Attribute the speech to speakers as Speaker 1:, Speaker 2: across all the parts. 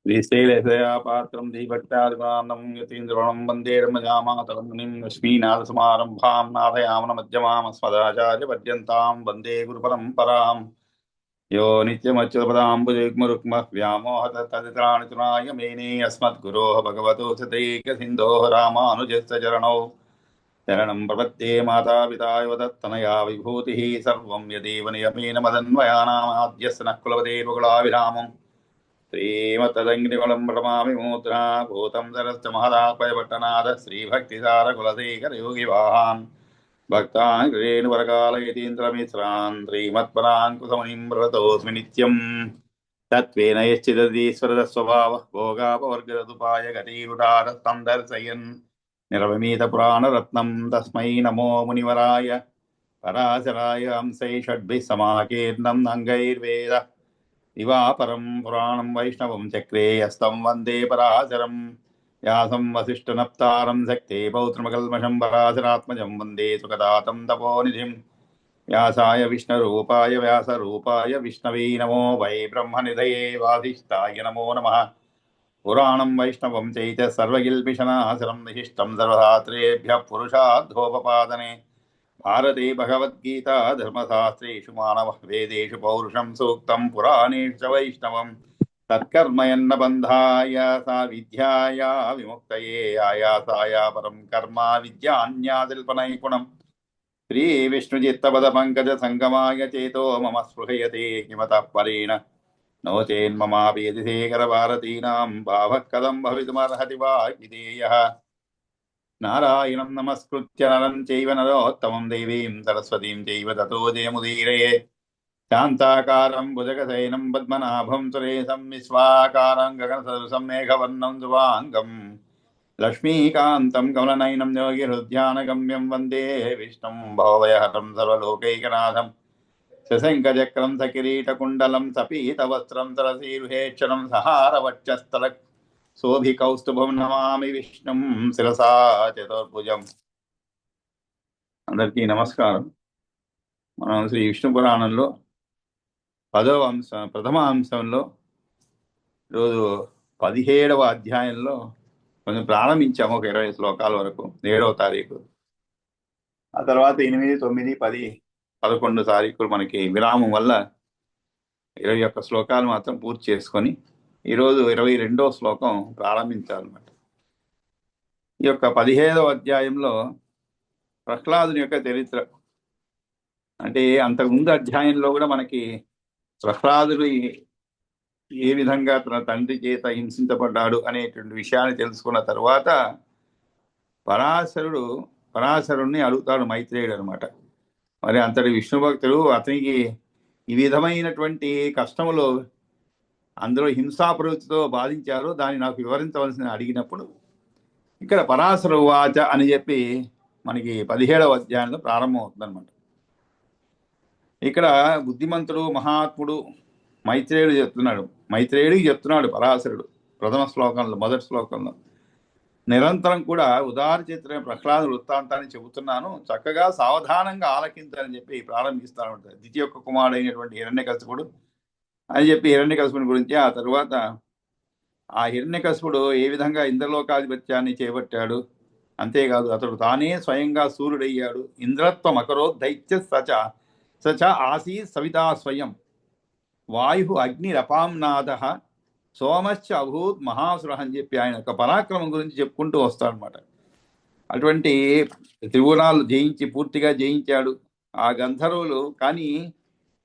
Speaker 1: श्रीशैलशयापात्रं दीभक्तादिमानं यतीन्द्रवणं वन्दे रमजामातरं मुनिं लक्ष्मीनाथसमारम्भां नाथयामनमध्यमामस्मदाचार्यपर्यन्तां वन्दे गुरुपरम्पराम् यो नित्यमच्युतपदाम्बुजयुग्मरुक्मः व्यामोहतस्तदितराणितुनाय मेने अस्मद्गुरोः भगवतो सदैकसिन्धोः रामानुजस्य चरणौ शरणं प्रपद्ये मातापिताय वदत्तनया विभूतिः सर्वं यदेव नियमेन मदन्वयानामाद्यस्य नः कुलपतेर्वकुलाभिरामम् श्रीमत्तदङ्घ्रिकुलं प्रणमामि मूर्ध्ना भूतं सरश्च महदापयपट्टनाथ श्रीभक्तिसारकुलशेखरयोगिवाहान् भक्तान् गृहेणुपरकालयतीन्द्रमिश्रान् श्रीमत्पराङ्कुशमुनिं व्रतोऽस्मि नित्यम् तत्त्वेन यश्चिदधीश्वरस्वभावः भोगापवर्गदुपाय गतिरुडारस्तं दर्शयन् निरवमीतपुराणरत्नं तस्मै नमो मुनिवराय पराशराय हंसै षड्भिः समाकीर्णं अङ्गैर्वेद दिवापरं पुराणं वैष्णवं चक्रे हस्तं वन्दे पराशरं व्यासं वसिष्ठनप्तारं शक्ते पौत्रमकल्मषं पराशरात्मजं वन्दे सुखदातं तपोनिधिं व्यासाय विष्णुरूपाय व्यासरूपाय विष्णवे नमो वै ब्रह्मनिधये वासिष्ठाय नमो नमः पुराणं वैष्णवं चैत सर्वगिल्पिशनाशनं विशिष्टं सर्वशास्त्रेभ्यः पुरुषार्थोपपादने भारते भगवद्गीता धर्मशास्त्रेषु मानवः वेदेषु पौरुषं सूक्तं पुराणेषु च वैष्णवं तत्कर्मयन्न बन्धाय सा विद्याया विमुक्तये आयासाय परं कर्म विद्यान्यादिल्पनैपुणम् श्रीविष्णुचित्तपदपङ्कजसङ्गमाय चेतो मम स्पृहयते किमतः परेण नो चेन्ममापि यदि शेखरभारतीनां भावः कथं भवितुमर्हति वा विधेयः नारायणं नमस्कृत्य नरं चैव नरोत्तमं देवीं सरस्वतीं चैव ततो जयमुदीरये शान्ताकारं भुजगशयनं पद्मनाभं सुरेशं विश्वाकारं गगनसदृशं मेघवर्णं शुभाङ्गं लक्ष्मीकान्तं कमलनयनं योगिहृद्यानगम्यं वन्दे विष्णुं भवभयहरं सर्वलोकैकनाथं शशङ्खचक्रं सकिरीटकुण्डलं सपीतवस्त्रं सरसीरुहेक्षणं सहारवक्षस्थल శోభికౌస్తుభం నమామి విష్ణుం శిరసా చతుర్భుజం. అందరికీ నమస్కారం. మనం శ్రీ విష్ణు పురాణంలో ప్రథమ అంశంలో ఈరోజు 17వ అధ్యాయంలో కొంచెం ప్రారంభించాము. ఒక 20 శ్లోకాల వరకు 7వ తారీఖు. ఆ తర్వాత 8, 9, 10, 11 తారీఖులు మనకి విరామం వల్ల 21 శ్లోకాలు మాత్రం పూర్తి చేసుకొని ఈరోజు 22వ శ్లోకం ప్రారంభించాలన్నమాట. ఈ యొక్క 17వ అధ్యాయంలో ప్రహ్లాదుని యొక్క చరిత్ర, అంటే అంతకుముందు అధ్యాయంలో కూడా మనకి ప్రహ్లాదుడు ఏ విధంగా తన తండ్రి చేత హింసించబడ్డాడు అనేటువంటి విషయాన్ని తెలుసుకున్న తర్వాత పరాశరుణ్ణి అడుగుతాడు మైత్రేయుడు అనమాట. మరి అంతటి విష్ణు భక్తుడు అతనికి ఈ విధమైనటువంటి కష్టములు అందరూ హింసా ప్రవృత్తితో బాధించారు, దాన్ని నాకు వివరించవలసిన అడిగినప్పుడు ఇక్కడ పరాశర ఉవాచ అని చెప్పి మనకి 17వ అధ్యాయంలో ప్రారంభం అవుతుందన్నమాట. ఇక్కడ బుద్ధిమంతుడు మహాత్ముడు మైత్రేయుడికి చెప్తున్నాడు పరాశరుడు ప్రథమ శ్లోకంలో, మొదటి శ్లోకంలో, నిరంతరం కూడా ఉదార చిత్రమైన ప్రహ్లాద వృత్తాంతాన్ని చెబుతున్నాను, చక్కగా సావధానంగా ఆలకించాలని చెప్పి ప్రారంభిస్తాను. ద్వితీయ యొక్క కుమారుడు అయినటువంటి హిరణ్యకశిపుడు అని చెప్పి హిరణ్యకశిపుని గురించి, ఆ తరువాత ఆ హిరణ్యకశిపుడు ఏ విధంగా ఇంద్రలోకాధిపత్యాన్ని చేపట్టాడు, అంతేకాదు అతడు తానే స్వయంగా సూర్యుడయ్యాడు, ఇంద్రత్వం అకరో దైత్య సచ ఆసీ సవితా స్వయం వాయు అగ్నిరపాంనాథ సోమశ్చ అభూత్ మహాసుర అని చెప్పి ఆయన యొక్క పరాక్రమం గురించి చెప్పుకుంటూ వస్తాడనమాట. అటువంటి త్రిగుణాలు పూర్తిగా జయించాడు ఆ గంధర్వులు. కానీ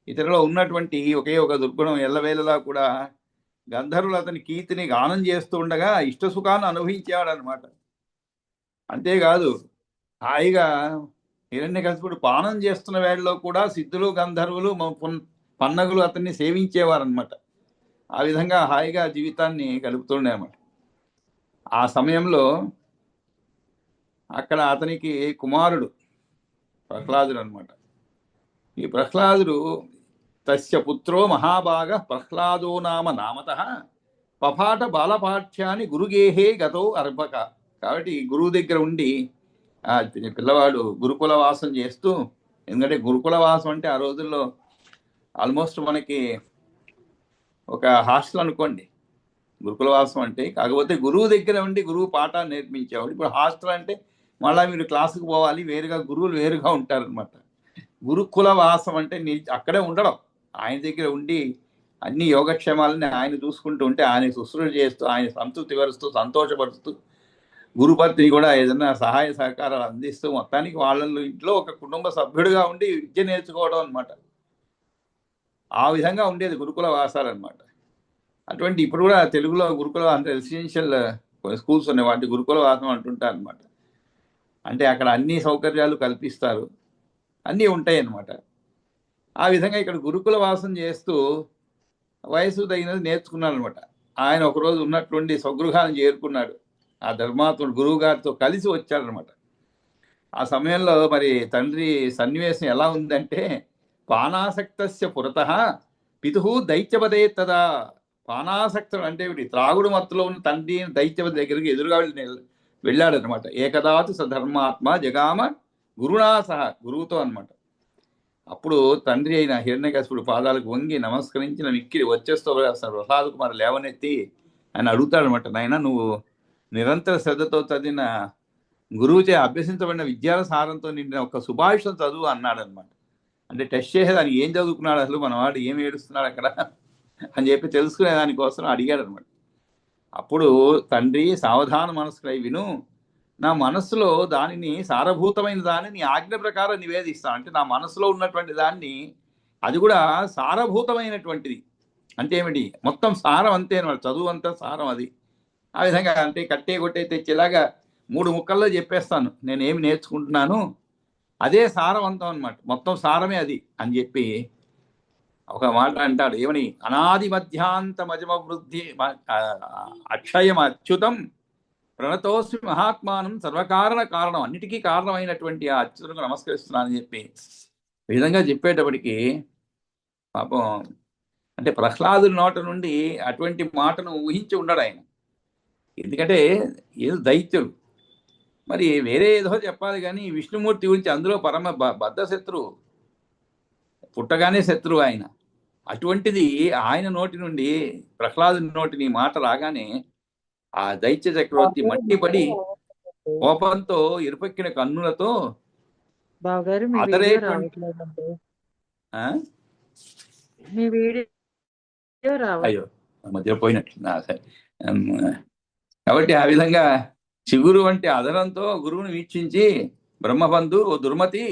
Speaker 1: ఇతరులో ఉన్నటువంటి ఒకే ఒక దుర్గుణం, ఎల్లవేళలా కూడా గంధర్వులు అతని కీర్తిని గానం చేస్తూ ఉండగా ఇష్టసుఖాన్ని అనుభవించాడనమాట. అంతేకాదు హాయిగా హిరణ్యకశిపుడు పానం చేస్తున్న వేళలో కూడా సిద్ధులు గంధర్వులు పన్నగులు అతన్ని సేవించేవారనమాట. ఆ విధంగా హాయిగా జీవితాన్ని గడుపుతుండే అన్నమాట. ఆ సమయంలో అక్కడ అతనికి కుమారుడు ప్రహ్లాదుడు అనమాట. ఈ ప్రహ్లాదుడు తస్య పుత్రో మహాభాగ ప్రహ్లాదో నామతః పపాట బాలపాఠ్యాన్ని గురుగేహే గతో అర్భక. కాబట్టి గురువు దగ్గర ఉండి పిల్లవాడు గురుకుల వాసం చేస్తూ, ఎందుకంటే గురుకుల వాసం అంటే ఆ రోజుల్లో ఆల్మోస్ట్ మనకి ఒక హాస్టల్ అనుకోండి. గురుకులవాసం అంటే. కాకపోతే గురువు దగ్గర ఉండి గురువు పాఠాలు నేర్పించేవాడు. ఇప్పుడు హాస్టల్ అంటే మళ్ళీ మీరు క్లాసుకు పోవాలి, వేరుగా గురువులు వేరుగా ఉంటారనమాట. గురుకుల వాసం అంటే అక్కడే ఉండడం, ఆయన దగ్గర ఉండి అన్ని యోగక్షేమాలని ఆయన చూసుకుంటూ ఉంటే, ఆయన శుశ్రూష చేస్తూ, ఆయన సంతృప్తి పరుస్తూ, సంతోషపరుస్తూ, గురుపత్ని కూడా ఏదైనా సహాయ సహకారాలు అందిస్తూ, మొత్తానికి వాళ్ళ ఇంట్లో ఒక కుటుంబ సభ్యుడిగా ఉండి విద్య నేర్చుకోవడం అనమాట. ఆ విధంగా ఉండేది గురుకుల వాసాలు అనమాట. అటువంటి ఇప్పుడు కూడా తెలుగులో గురుకుల అంటే రెసిడెన్షియల్ స్కూల్స్ ఉన్నాయి, వాటి గురుకుల వాసం అంటుంటారు అనమాట. అంటే అక్కడ అన్ని సౌకర్యాలు కల్పిస్తారు, అన్నీ ఉంటాయి అన్నమాట. ఆ విధంగా ఇక్కడ గురుకుల వాసం చేస్తూ వయసు తగినది నేర్చుకున్నాడు అనమాట. ఆయన ఒకరోజు ఉన్నటువంటి స్వగృహాన్ని చేరుకున్నాడు. ఆ ధర్మాత్ముడు గురువు గారితో కలిసి వచ్చాడనమాట. ఆ సమయంలో మరి తండ్రి సన్నివేశం ఎలా ఉందంటే, పానాసక్తస్య పురతః పితుహు దైత్యపదే తదా. పానాసక్తుడు అంటే త్రాగుడు మత్తులో ఉన్న తండ్రి దైత్యపతి దగ్గరికి ఎదురుగా వెళ్ళాడనమాట. ఏకదాతు సధర్మాత్మ జగామ గురునా సహా, గురువుతో అనమాట. అప్పుడు తండ్రి అయిన హిరణ్యకశిపుడు పాదాలకు వంగి నమస్కరించిన మిక్కిరి వచ్చేస్తూ ప్రసాద్ కుమార్ లేవనెత్తి ఆయన అడుగుతాడనమాట, నాయన నువ్వు నిరంతర శ్రద్ధతో చదివిన గురువుచే అభ్యసించబడిన విద్యాల సారంతో నిండిన ఒక సుభాషితం చదువు అన్నాడనమాట. అంటే టెస్ట్ చేసేదానికి ఏం చదువుకున్నాడు అసలు మనవాడు, ఏం ఏడుస్తున్నాడు అక్కడ అని చెప్పి తెలుసుకునే దానికోసం అడిగాడు అనమాట. అప్పుడు తండ్రి సావధాన మనస్కులై విను, నా మనస్సులో దానిని సారభూతమైన దానిని ఆజ్ఞ ప్రకారం నివేదిస్తాను. అంటే నా మనసులో ఉన్నటువంటి దాన్ని, అది కూడా సారభూతమైనటువంటిది అంటే ఏమిటి, మొత్తం సారం అంతే అనమాట. చదువు అంతా సారం అది. ఆ విధంగా అంటే కట్టే కొట్టే తెచ్చేలాగా 3 ముక్కల్లో చెప్పేస్తాను నేను ఏమి నేర్చుకుంటున్నాను, అదే సారవంతం అనమాట, మొత్తం సారమే అది అని చెప్పి ఒక మాట అంటాడు. ఏమని, అనాది మధ్యాంత మజమ వృద్ధి అక్షయం అచ్యుతం ప్రణతోస్మి మహాత్మానం సర్వకారణ కారణం, అన్నిటికీ కారణమైనటువంటి ఆ అచ్యుతునికి నమస్కరిస్తున్నానని చెప్పి ఈ విధంగా చెప్పేటప్పటికి పాపం అంటే ప్రహ్లాదుని నోట నుండి అటువంటి మాటను ఊహించి ఉండడు ఆయన. ఎందుకంటే ఏదో దైత్యుడు, మరి వేరే ఏదో చెప్పాలి కానీ విష్ణుమూర్తి గురించి అందులో పరమ బద్ధ శత్రువు, పుట్టగానే శత్రువు ఆయన. అటువంటిది ఆయన నోటి నుండి, ప్రహ్లాదుని నోటిని మాట రాగానే ఆ దైత్య చక్రవర్తి మండిపడి కోపంతో ఎరుపెక్కిన కన్నులతో
Speaker 2: బావగారు మీ వీడియో రావట్లేదండి. మీ వీడియో
Speaker 1: అయ్యో మధ్య పోయినట్లు సరే. కాబట్టి ఆ విధంగా చిగురు వంటి అదనంతో గురువుని వీక్షించి, బ్రహ్మబంధు ఓ దుర్మతి,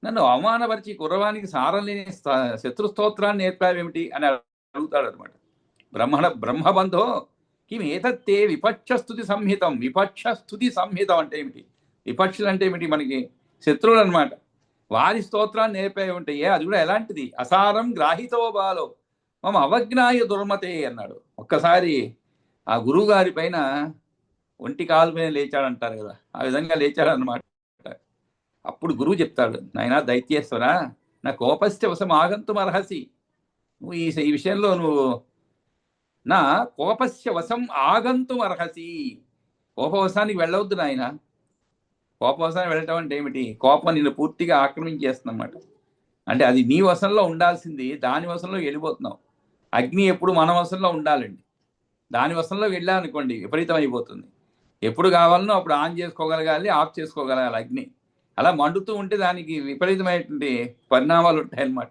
Speaker 1: నన్ను అవమానపరిచి కుర్రవానికి సారం లేని శత్రుస్తోత్రాన్ని నేర్పావేమిటి అని అడుగుతాడు అనమాట. బ్రహ్మబంధో కిం ఏతత్తే విపక్షస్తుతి సంహితం. విపక్షస్తుతి సంహితం అంటే ఏమిటి, విపక్షులు అంటే ఏమిటి, మనకి శత్రువులు అనమాట. వారి స్తోత్రాన్ని నేర్పేవి ఉంటాయి, అది కూడా ఎలాంటిది, అసారం గ్రాహితో బాలో మమ అవజ్ఞాయ దుర్మతే అన్నాడు. ఒక్కసారి ఆ గురువు గారి పైన ఒంటి కాలు పైన లేచాడంటారు కదా, ఆ విధంగా లేచాడనమాట. అప్పుడు గురువు చెప్తాడు, నాయనా దైత్యేశ్వర, నా కోపస్య వశం ఆగంతుం అర్హసి. నువ్వు ఈ విషయంలో నువ్వు నా కోపస్య వశం ఆగంతుం అర్హసి, కోపవశానికి వెళ్ళవద్దు నాయన. కోపవశానికి వెళ్ళటం అంటే ఏమిటి, కోపం నిన్ను పూర్తిగా ఆక్రమించేస్తుందన్నమాట. అంటే అది నీ వశంలో ఉండాల్సింది దాని వశంలో వెళ్ళిపోతున్నావు. అగ్ని ఎప్పుడు మన వశంలో ఉండాలండి, దాని వశంలో వెళ్ళాలనుకోండి విపరీతం అయిపోతుంది. ఎప్పుడు కావాలనో అప్పుడు ఆన్ చేసుకోగలగాలి, ఆఫ్ చేసుకోగలగాలి అగ్ని. అలా మండుతూ ఉంటే దానికి విపరీతమైనటువంటి పరిణామాలు ఉంటాయన్నమాట.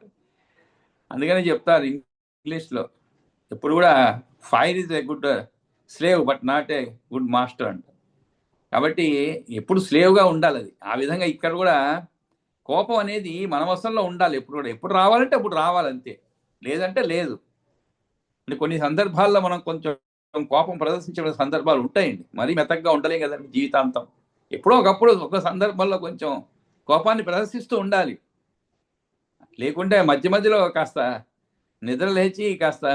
Speaker 1: అందుకని చెప్తారు ఇంగ్లీష్లో ఎప్పుడు కూడా, fire is a good slave but not a good master అంట. కాబట్టి ఎప్పుడు స్లేవ్గా ఉండాలి అది. ఆ విధంగా ఇక్కడ కూడా కోపం అనేది మన వశంలో ఉండాలి ఎప్పుడు కూడా. ఎప్పుడు రావాలంటే అప్పుడు రావాలంతే, లేదంటే లేదు. అంటే కొన్ని సందర్భాల్లో మనం కొంచెం కోపం ప్రదర్శించే సందర్భాలు ఉంటాయండి, మరీ మెత్తగా ఉండలేం కదండి జీవితాంతం. ఎప్పుడో ఒకప్పుడు ఒక సందర్భంలో కొంచెం కోపాన్ని ప్రదర్శిస్తూ ఉండాలి. లేకుంటే మధ్య మధ్యలో కాస్త నిద్ర లేచి కాస్త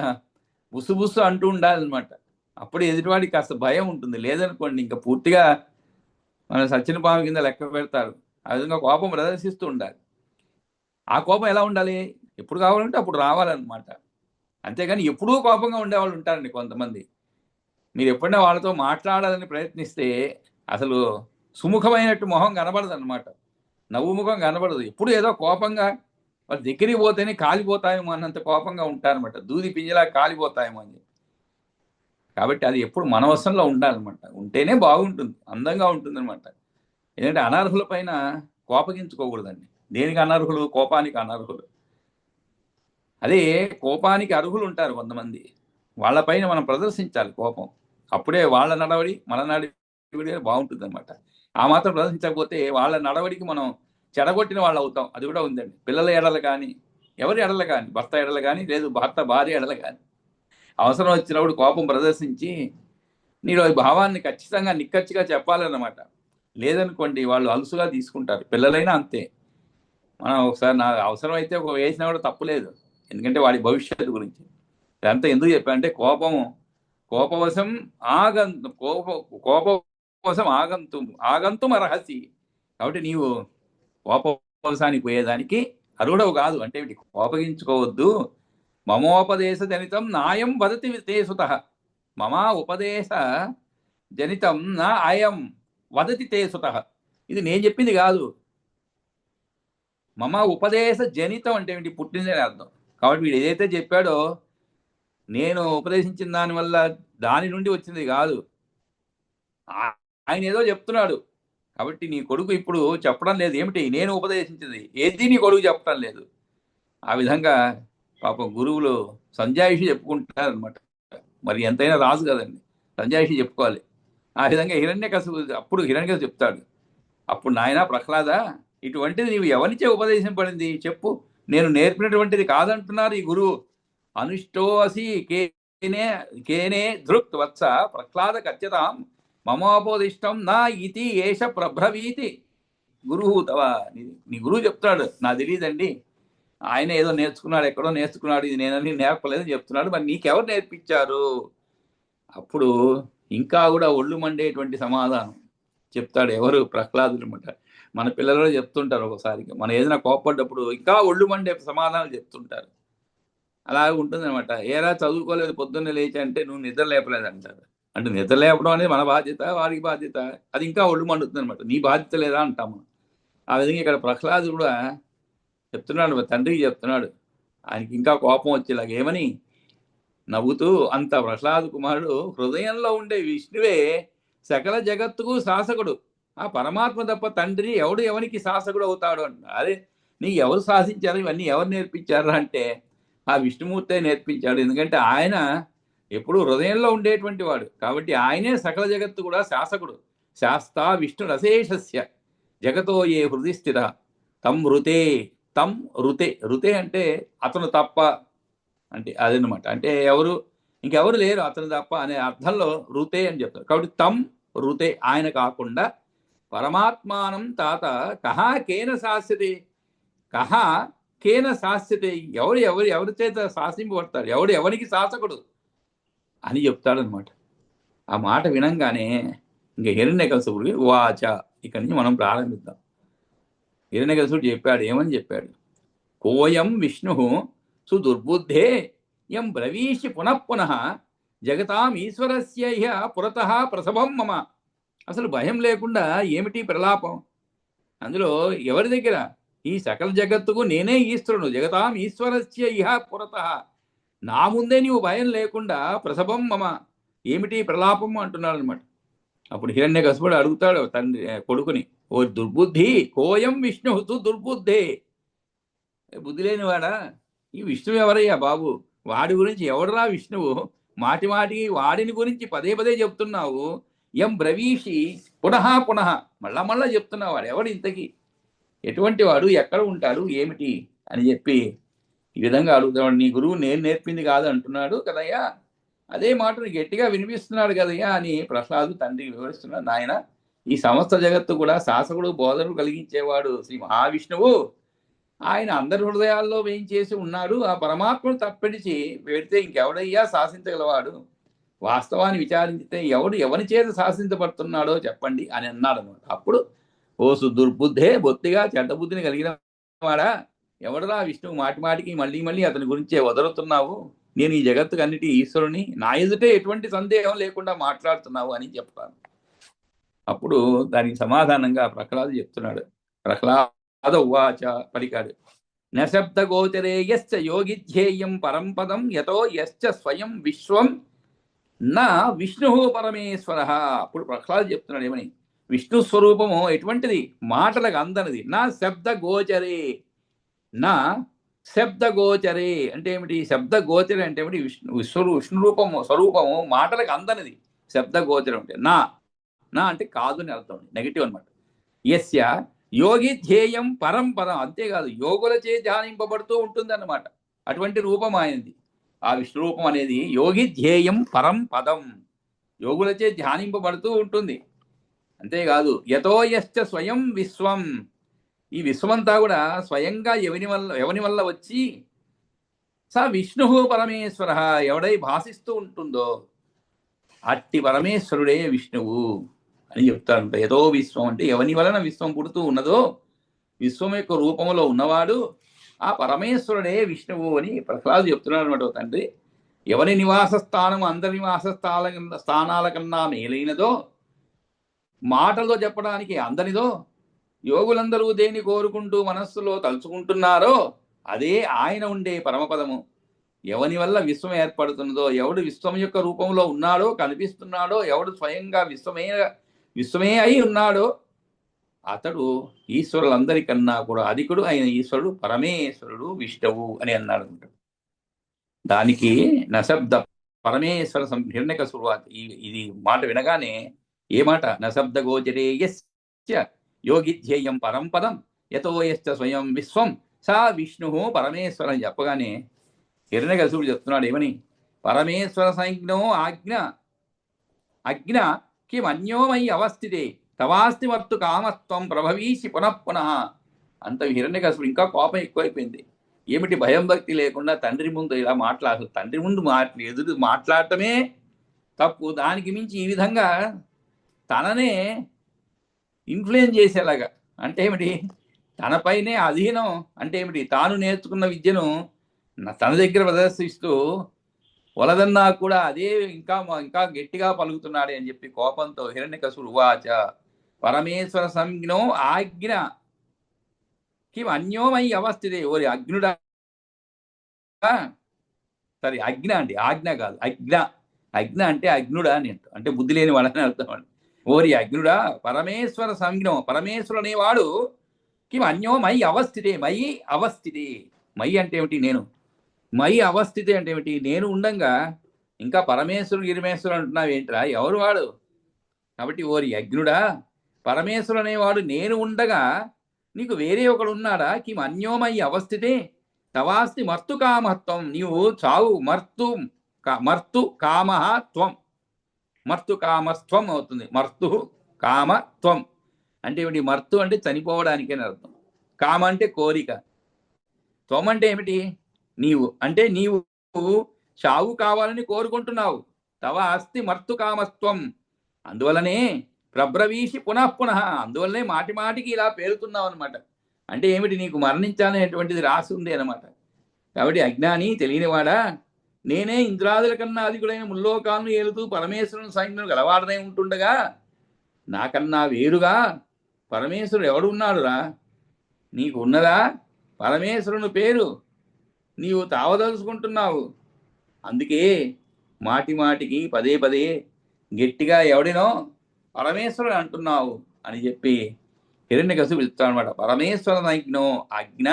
Speaker 1: బుస్సు అంటూ ఉండాలన్నమాట. అప్పుడు ఎదుటివాడికి కాస్త భయం ఉంటుంది. లేదనుకోండి ఇంకా పూర్తిగా మన సచ్చిన పాము కింద లెక్క పెడతారు. ఆ విధంగా కోపం ప్రదర్శిస్తూ ఉండాలి. ఆ కోపం ఎలా ఉండాలి, ఎప్పుడు కావాలంటే అప్పుడు రావాలన్నమాట. అంతేగాని ఎప్పుడూ కోపంగా ఉండేవాళ్ళు ఉంటారండి కొంతమంది. మీరు ఎప్పుడైనా వాళ్ళతో మాట్లాడాలని ప్రయత్నిస్తే అసలు సుముఖమైనట్టు మొహం కనబడదు అనమాట, నవ్వు ముఖం కనబడదు. ఎప్పుడు ఏదో కోపంగా వాళ్ళ దగ్గరికి పోతేనే కాలిపోతాయేమో అన్నంత కోపంగా ఉంటారనమాట. దూది పింజలా కాలిపోతాయేమో అని. కాబట్టి అది ఎప్పుడు మన వశంలో ఉండాలన్నమాట. ఉంటేనే బాగుంటుంది, అందంగా ఉంటుంది అనమాట. ఎందుకంటే అనర్హుల పైన కోపగించుకోకూడదండి. దేనికి అనర్హులు? కోపానికి అనర్హులు. అదే కోపానికి అర్హులు ఉంటారు కొంతమంది, వాళ్ళపైన మనం ప్రదర్శించాలి కోపం. అప్పుడే వాళ్ళ నడవడి మన నడవడి బాగుంటుంది అనమాట. ఆ మాత్రం ప్రదర్శించకపోతే వాళ్ళ నడవడికి మనం చెడగొట్టిన వాళ్ళు అవుతాం. అది కూడా ఉందండి. పిల్లల ఎడల కానీ, ఎవరి ఎడల కానీ, భర్త ఎడల కానీ, లేదు భర్త భార్య ఎడల కానీ, అవసరం వచ్చినప్పుడు కోపం ప్రదర్శించి నీలో ఈ భావాన్ని ఖచ్చితంగా నిక్కచ్చిగా చెప్పాలన్నమాట. లేదనుకోండి వాళ్ళు అలుసుగా తీసుకుంటారు. పిల్లలైనా అంతే. మనం ఒకసారి నా అవసరం అయితే ఒక వేసినా కూడా తప్పు లేదు, ఎందుకంటే వాడి భవిష్యత్తు గురించి. ఇదంతా ఎందుకు చెప్పానంటే కోపవశం ఆగంతు కోపవశం ఆగంతుం అర్హసి. కాబట్టి నీవు కోపవశానికి పోయేదానికి అర్హుడవు కాదు. అంటే కోపగించుకోవద్దు. మమోపదేశ జనితం నాయం వదతి తే సుతః. మమ ఉపదేశ జనితం నా అయం వదతి తే సుతః. ఇది నేను చెప్పింది కాదు. మమ ఉపదేశ జనితం అంటే ఏంటి? పుట్టిందని అర్థం. కాబట్టి వీడు ఏదైతే చెప్పాడో నేను ఉపదేశించిన దానివల్ల దాని నుండి వచ్చింది కాదు, ఆయన ఏదో చెప్తున్నాడు. కాబట్టి నీ కొడుకు ఇప్పుడు చెప్పడం లేదు ఏమిటి నేను ఉపదేశించింది, ఏది నీ కొడుకు చెప్పడం లేదు. ఆ విధంగా పాపం గురువులు సంజాయిషి చెప్పుకుంటారనమాట. మరి ఎంతైనా రాజు కదండి, సంజాయిషి చెప్పుకోవాలి. ఆ విధంగా అప్పుడు హిరణ్యకశిపుడు చెప్తాడు, అప్పుడు నాయన ప్రహ్లాద, ఇటువంటిది నీవు ఎవరిచే ఉపదేశింపబడింది చెప్పు, నేను నేర్పినటువంటిది కాదంటున్నారు ఈ గురువు. అనుష్టో అసి కేనే కేనే ధృక్ వత్స ప్రహ్లాద కథ్యతాం మమోపదిష్టం నా ఇతి ఏష ప్రభ్రవీతి గురువు తవ. నీ గురువు చెప్తాడు, నాకు తెలియదండి, ఆయన ఏదో నేర్చుకున్నాడు, ఎక్కడో నేర్చుకున్నాడు, ఇది నేనని నేర్పలేదని చెప్తున్నాడు, మరి నీకెవరు నేర్పించారు? అప్పుడు ఇంకా కూడా ఒళ్ళు మండేటువంటి సమాధానం చెప్తాడు. ఎవరు? ప్రహ్లాదుడు అనమాట. మన పిల్లలు చెప్తుంటారు ఒకసారి, మనం ఏదైనా కోప్పడ్డప్పుడు ఇంకా ఒళ్ళు మండే సమాధానాలు చెప్తుంటారు. అలా ఉంటుంది అనమాట. ఏరా చదువుకోలేదు పొద్దున్నే లేచి అంటే నువ్వు నిద్ర లేపలేదు అంటారు. అంటే నిద్ర లేపడం అనేది మన బాధ్యత, వారికి బాధ్యత. అది ఇంకా ఒళ్ళు మండుతుంది అనమాట. నీ బాధ్యత లేదా అంటాము. ఆ విధంగా ఇక్కడ ప్రహ్లాదుడు కూడా చెప్తున్నాడు, తండ్రికి చెప్తున్నాడు. ఆయనకి ఇంకా కోపం వచ్చేలాగా ఏమని నవ్వుతూ, అంత ప్రహ్లాద కుమారుడు హృదయంలో ఉండే విష్ణువే సకల జగత్తుకు శాసకుడు. ఆ పరమాత్మ తప్ప తండ్రి ఎవడు ఎవరికి శాసకుడు అవుతాడు అంట. అదే నీకు ఎవరు శాసించారు, ఇవన్నీ ఎవరు నేర్పించారు అంటే ఆ విష్ణుమూర్తే నేర్పించాడు. ఎందుకంటే ఆయన ఎప్పుడు హృదయంలో ఉండేటువంటి వాడు. కాబట్టి ఆయనే సకల జగత్తు కూడా శాసకుడు. శాస్తా విష్ణు రశేషస్య జగతో ఏ హృది స్థిర తం రుతే. తం రుతే, రుతే అంటే అతను తప్ప అంటే అదనమాట. అంటే ఇంకెవరు లేరు అతను తప్ప అనే అర్థంలో రుతే అని చెప్తారు. కాబట్టి తం రుతే, ఆయన కాకుండా పరమాత్మానం తాత కహా కేన శాస్యతే, కహా కేన శాస్యతే, ఎవరి చేత శాసింపబడతాడు, ఎవరికి శాసకుడు అని చెప్తాడనమాట. ఆ మాట వినంగానే ఇంక హిరణ్యకశిపుడికి వాచ. ఇక్కడి నుంచి మనం ప్రారంభిద్దాం. హిరణ్యకశిపుడు చెప్పాడు, ఏమని చెప్పాడు? కోయం విష్ణు సుదుర్బుద్ధే యం బ్రవీషి పునః జగతాం ఈశ్వరస్య ఇహ పురతః ప్రసభం మమ. అసలు భయం లేకుండా ఏమిటి ప్రలాపం? అందులో ఎవరి దగ్గర? ఈ సకల జగత్తుకు నేనే ఈశ్వరుడు, జగతాం ఈశ్వరస్య ఇహ పురతః, నా ముందే నీవు భయం లేకుండా ప్రసభం మమ, ఏమిటి ప్రలాపం అంటున్నాడు అనమాట. అప్పుడు హిరణ్యకశిపుడు అడుగుతాడు తండ్రి కొడుకుని, ఓ దుర్బుద్ధి, కోయం విష్ణు దుర్బుద్ధే, బుద్ధి లేనివాడా, ఈ విష్ణువు ఎవరయ్యా బాబు, వాడి గురించి ఎవడరా విష్ణువు, మాటి మాటికి వాడిని గురించి పదే పదే చెప్తున్నావు. ఎం బ్రవీషి పునః మళ్ళా చెప్తున్నావు, వాడు ఎవడు ఇంతకీ, ఎటువంటి వాడు, ఎక్కడ ఉంటాడు, ఏమిటి అని చెప్పి ఈ విధంగా అడుగుతాడు. నీ గురువు నేను నేర్పింది కాదు అంటున్నాడు కదయ్యా, అదే మాటను గట్టిగా వినిపిస్తున్నాడు కదయ్యా అని ప్రహ్లాదు తండ్రికి వివరిస్తున్నాడు. నాయన, ఈ సమస్త జగత్తు కూడా శాసకుడు బోధనలు కలిగించేవాడు శ్రీ మహావిష్ణువు. ఆయన అందరి హృదయాల్లో వేయించేసి ఉన్నాడు. ఆ పరమాత్మను తప్పిడిచి పెడితే ఇంకెవడయ్యా శాసించగలవాడు? వాస్తవాన్ని విచారించితే ఎవరి చేత శాసించబడుతున్నాడో చెప్పండి అని అన్నాడు అనమాట. అప్పుడు ఓ దుర్బుద్ధే, బొత్తిగా చెడ్డ బుద్ధిని కలిగిన వాడా, ఎవడరా విష్ణువు, మాటి మాటికి మళ్ళీ అతని గురించే వదలుతున్నావు, నేను ఈ జగత్తుకు అన్నిటి ఈశ్వరుని, నా ఎదుటే ఎటువంటి సందేహం లేకుండా మాట్లాడుతున్నావు అని చెప్తాను. అప్పుడు దానికి సమాధానంగా ప్రహ్లాదు చెప్తున్నాడు. ప్రహ్లాద ఉవాచ, పలికాడు, నశబ్ద గోచరే యశ్చ యోగిధ్యేయం పరంపదం యతో యశ్చ స్వయం విశ్వం నా విష్ణు పరమేశ్వర. అప్పుడు ప్రహ్లాదు చెప్తున్నాడు ఏమని, విష్ణు స్వరూపము ఎటువంటిది, మాటలకు అందనిది. నా శబ్ద గోచరే, నా శబ్ద గోచరే అంటే ఏమిటి, శబ్ద గోచరే అంటే ఏమిటి, విష్ణు రూపము స్వరూపము మాటలకు అందనిది. శబ్ద గోచరం అంటే నా నా అంటే కాదు అని అర్థం, నెగిటివ్ అనమాట. యస్య యోగి ధ్యేయం పరంపరం, అంతేకాదు యోగులచే ధ్యానింపబడుతూ ఉంటుంది అన్నమాట. అటువంటి రూపం ఆయనది. ఆ విష్ణు రూపం అనేది యోగి ధ్యేయం పరం పదం, యోగులచే ధ్యానింపబడుతూ ఉంటుంది. అంతేకాదు యతో యశ్చ స్వయం విశ్వం, ఈ విశ్వమంతా కూడా స్వయంగా ఎవని వల్ల వచ్చి, స విష్ణు పరమేశ్వర, ఎవడై భాషిస్తూ ఉంటుందో అట్టి పరమేశ్వరుడే విష్ణువు అని చెప్తారంట. యతో విశ్వం అంటే ఎవని వలన విశ్వం పుడుతూ ఉన్నదో, విశ్వం యొక్క రూపంలో ఉన్నవాడు ఆ పరమేశ్వరుడే విష్ణువు అని ప్రహ్లాదు చెప్తున్నాడు అనమాట. తండ్రి ఎవరి నివాస స్థానం అందరి నివాస స్థానాల కన్నా మేలైనదో, మాటలో చెప్పడానికి అందరిదో, యోగులందరూ దేని కోరుకుంటూ మనస్సులో తలుచుకుంటున్నారో అదే ఆయన ఉండే పరమపదము. ఎవని వల్ల విశ్వం ఏర్పడుతున్నదో, ఎవడు విశ్వం యొక్క రూపంలో ఉన్నాడో, కనిపిస్తున్నాడో, ఎవడు స్వయంగా విశ్వమే అయి ఉన్నాడో అతడు ఈశ్వరులందరికన్నా కూడా అధికుడు అయిన ఈశ్వరుడు పరమేశ్వరుడు విష్ణువు అని అన్నాడు. దానికి నశబ్ద పరమేశ్వర హిరణ్యకశిపుడు ఇది మాట వినగానే ఏ మాట, నశబ్ద గోచరే యస్య యోగి ధ్యేయం పరం పదం యతో యశ్చ స్వయం విశ్వం సా విష్ణు పరమేశ్వర అని చెప్పగానే హిరణ్యకశిపుడు చెప్తున్నాడు ఏమని, పరమేశ్వర సంజ్ఞో అజ్ఞ కిం అన్యోమయి అవస్థితే తవాస్తి వర్తు కామత్వం ప్రభవీసి పునఃపునః. అంత హిరణ్యకశిపుడు ఇంకా కోపం ఎక్కువైపోయింది. ఏమిటి భయం భక్తి లేకుండా తండ్రి ముందు ఇలా మాట్లాడు, తండ్రి ముందు ఎదురు మాట్లాడటమే తప్పు, దానికి మించి ఈ విధంగా తననే ఇన్ఫ్లుయెన్స్ చేసేలాగా అంటే ఏమిటి, తనపైనే అధీనం అంటే ఏమిటి, తాను నేర్చుకున్న విద్యను తన దగ్గర ప్రదర్శిస్తూ వలదన్నా కూడా అదే ఇంకా ఇంకా గట్టిగా పలుకుతున్నాడే అని చెప్పి కోపంతో హిరణ్యకశిపుడు ఉవాచ పరమేశ్వర సంజ్ఞో ఆజ్ఞ కిం అన్యోమయి అవస్థితే. ఓరి అగ్నుడా, సరే అజ్ఞ అండి, ఆజ్ఞ కాదు అజ్ఞ. అజ్ఞ అంటే అగ్నుడా అని అంటే బుద్ధి లేని వాడని అర్థం అండి. ఓరి అగ్నుడా, పరమేశ్వర సంజ్ఞో, పరమేశ్వరు అనేవాడు కిం అన్యోమయి అవస్థితే, మయి అవస్థితే. మయి అంటే ఏమిటి, నేను. మయి అవస్థితి అంటే ఏమిటి, నేను ఉండంగా ఇంకా పరమేశ్వరుడు గిరిమేశ్వరుడు అంటున్నావు ఏంట్రా, ఎవరు వాడు. కాబట్టి ఓరి అగ్నుడా, పరమేశ్వరుడు అనేవాడు నేను ఉండగా నీకు వేరే ఒకడు ఉన్నాడా, కిం అన్యోమయి అవస్థితే తవాస్తి మర్తు కామత్వం, నీవు చావు మర్తు కామత్వం, మర్తు కామస్త్వం అవుతుంది. మర్తు కామత్వం అంటే ఏమిటి, మర్తు అంటే చనిపోవడానికే అర్థం, కామ అంటే కోరిక, త్వం అంటే ఏమిటి, నీవు అంటే నీవు చావు కావాలని కోరుకుంటున్నావు. తవ అస్తి మర్తు కామస్త్వం, అందువలనే ప్రబ్రవీషి పునఃపునః, అందువల్లనే మాటి మాటికి ఇలా పేరుతున్నావు అనమాట. అంటే ఏమిటి, నీకు మరణించాలనేటువంటిది రాసి ఉంది అనమాట. కాబట్టి అజ్ఞాని, తెలియనివాడా, నేనే ఇంద్రాదుల కన్నా అధికుడైన ముల్లోకాలను ఏలుతూ పరమేశ్వరుని సైన్యం గలవాడనై ఉంటుండగా నాకన్నా వేరుగా పరమేశ్వరుడు ఎవడు ఉన్నాడురా, నీకు ఉన్నదా పరమేశ్వరుని పేరు, నీవు తావదలుచుకుంటున్నావు. అందుకే మాటి మాటికి పదే పదే గట్టిగా ఎవడినో పరమేశ్వరుడు అంటున్నావు అని చెప్పి హిరణ్యకశిపుడు చెప్తాడు అనమాట. పరమేశ్వర సంజ్ఞో అజ్ఞ